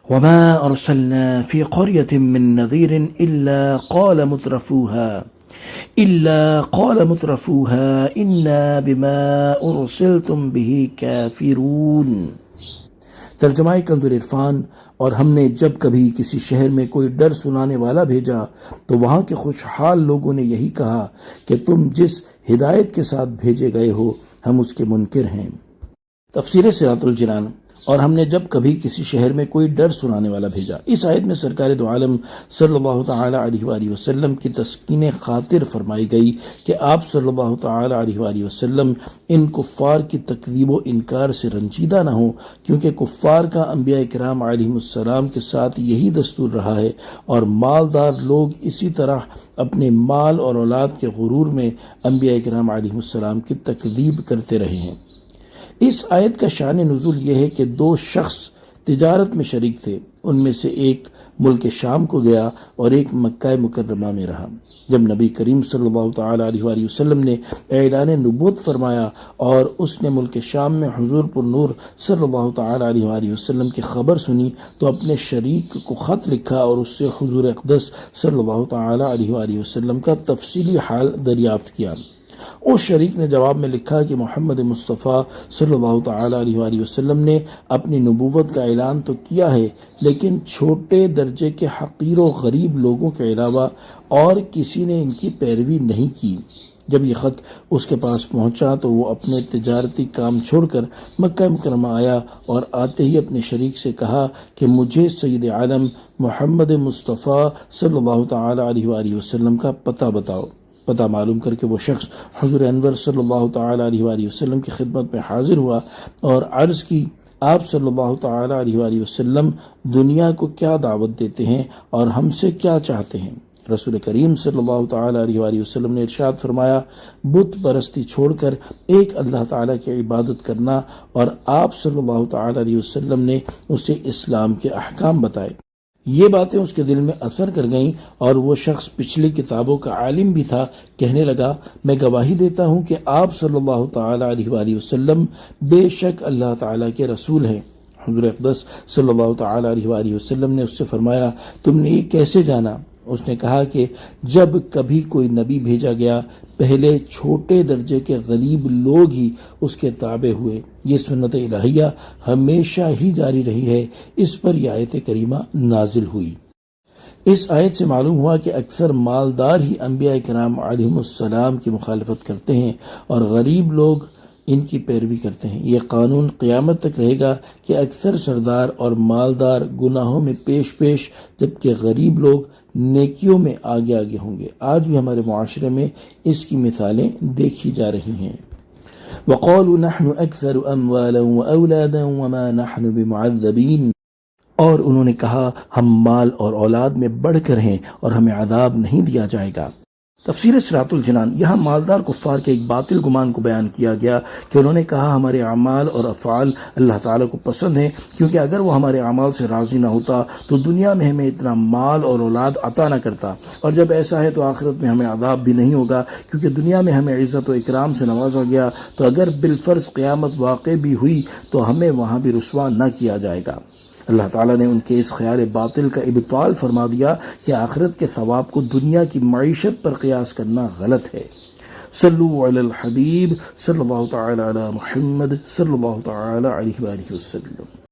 وما أرسلنا في قرية من نذير إلا قال مترفوها إنا بما أرسلتم به كافرون۔ ترجمہ کنز عرفان۔ اور ہم نے جب کبھی کسی شہر میں کوئی ڈر سنانے والا بھیجا تو وہاں کے خوشحال لوگوں نے یہی کہا کہ تم جس ہدایت کے ساتھ بھیجے گئے ہو ہم اس کے منکر ہیں۔ تفسیر صراط الجنان۔ اور ہم نے جب کبھی کسی شہر میں کوئی ڈر سنانے والا بھیجا، اس آیت میں سرکار دو عالم صلی اللہ تعالی علیہ وآلہ وسلم کی تسکین خاطر فرمائی گئی کہ آپ صلی اللہ تعالی علیہ وآلہ وسلم ان کفار کی تکذیب و انکار سے رنجیدہ نہ ہوں، کیونکہ کفار کا انبیاء کرام علیہ السلام کے ساتھ یہی دستور رہا ہے، اور مالدار لوگ اسی طرح اپنے مال اور اولاد کے غرور میں انبیاء کرام علیہ السلام کی تکذیب کرتے رہے ہیں۔ اس آیت کا شان نزول یہ ہے کہ دو شخص تجارت میں شریک تھے، ان میں سے ایک ملک شام کو گیا اور ایک مکہ مکرمہ میں رہا۔ جب نبی کریم صلی اللہ تعالی علیہ وآلہ وسلم نے اعلان نبوت فرمایا اور اس نے ملک شام میں حضور پر نور صلی اللہ تعالی علیہ وآلہ وسلم کی خبر سنی تو اپنے شریک کو خط لکھا اور اس سے حضور اقدس صلی اللہ تعالی علیہ وآلہ وسلم کا تفصیلی حال دریافت کیا۔ اس شریک نے جواب میں لکھا کہ محمد مصطفیٰ صلی اللہ تعالی علیہ وآلہ وسلم نے اپنی نبوت کا اعلان تو کیا ہے، لیکن چھوٹے درجے کے حقیر و غریب لوگوں کے علاوہ اور کسی نے ان کی پیروی نہیں کی۔ جب یہ خط اس کے پاس پہنچا تو وہ اپنے تجارتی کام چھوڑ کر مکہ مکرمہ آیا اور آتے ہی اپنے شریک سے کہا کہ مجھے سید عالم محمد مصطفیٰ صلی اللہ تعالی علیہ وآلہ وسلم کا پتہ بتاؤ۔ پتہ معلوم کر کے وہ شخص حضور انور صلی اللہ تعالی علیہ وآلہ وسلم کی خدمت میں حاضر ہوا اور عرض کی، آپ صلی اللہ تعالی علیہ وآلہ وسلم دنیا کو کیا دعوت دیتے ہیں اور ہم سے کیا چاہتے ہیں؟ رسول کریم صلی اللہ تعالی علیہ وآلہ وسلم نے ارشاد فرمایا، بت پرستی چھوڑ کر ایک اللہ تعالی کی عبادت کرنا، اور آپ صلی اللہ تعالی علیہ وسلم نے اسے اسلام کے احکام بتائے۔ یہ باتیں اس کے دل میں اثر کر گئیں اور وہ شخص پچھلی کتابوں کا عالم بھی تھا، کہنے لگا، میں گواہی دیتا ہوں کہ آپ صلی اللہ تعالی علیہ وآلہ وسلم بے شک اللہ تعالی کے رسول ہیں۔ حضور اقدس صلی اللہ تعالی علیہ وآلہ وسلم نے اس سے فرمایا، تم نے یہ کیسے جانا؟ اس نے کہا کہ جب کبھی کوئی نبی بھیجا گیا پہلے چھوٹے درجے کے غریب لوگ ہی اس کے تابع ہوئے، یہ سنت الہیہ ہمیشہ ہی جاری رہی ہے، اس پر یہ آیت کریمہ نازل ہوئی۔ اس آیت سے معلوم ہوا کہ اکثر مالدار ہی انبیاء کرام علیہ السلام کی مخالفت کرتے ہیں اور غریب لوگ ان کی پیروی کرتے ہیں۔ یہ قانون قیامت تک رہے گا کہ اکثر سردار اور مالدار گناہوں میں پیش جبکہ غریب لوگ نیکیوں میں آگے ہوں گے۔ آج بھی ہمارے معاشرے میں اس کی مثالیں دیکھی جا رہی ہیں۔ وَقَالُوا نَحْنُ أَكْثَرُ أَمْوَالًا وَأَوْلَادًا وَمَا نَحْنُ بِمُعَذَّبِينَ، اور انہوں نے کہا ہم مال اور اولاد میں بڑھ کر ہیں اور ہمیں عذاب نہیں دیا جائے گا۔ تفسیر صراط الجنان۔ یہاں مالدار کفار کے ایک باطل گمان کو بیان کیا گیا کہ انہوں نے کہا ہمارے اعمال اور افعال اللہ تعالیٰ کو پسند ہیں، کیونکہ اگر وہ ہمارے اعمال سے راضی نہ ہوتا تو دنیا میں ہمیں اتنا مال اور اولاد عطا نہ کرتا، اور جب ایسا ہے تو آخرت میں ہمیں عذاب بھی نہیں ہوگا، کیونکہ دنیا میں ہمیں عزت و اکرام سے نوازا گیا، تو اگر بالفرض قیامت واقع بھی ہوئی تو ہمیں وہاں بھی رسوا نہ کیا جائے گا۔ اللہ تعالیٰ نے ان کے اس خیال باطل کا ابطال فرما دیا کہ آخرت کے ثواب کو دنیا کی معیشت پر قیاس کرنا غلط ہے۔ صلو علی الحبیب صلی اللہ تعالی علی محمد صلی اللہ تعالی علیہ وآلہ وسلم۔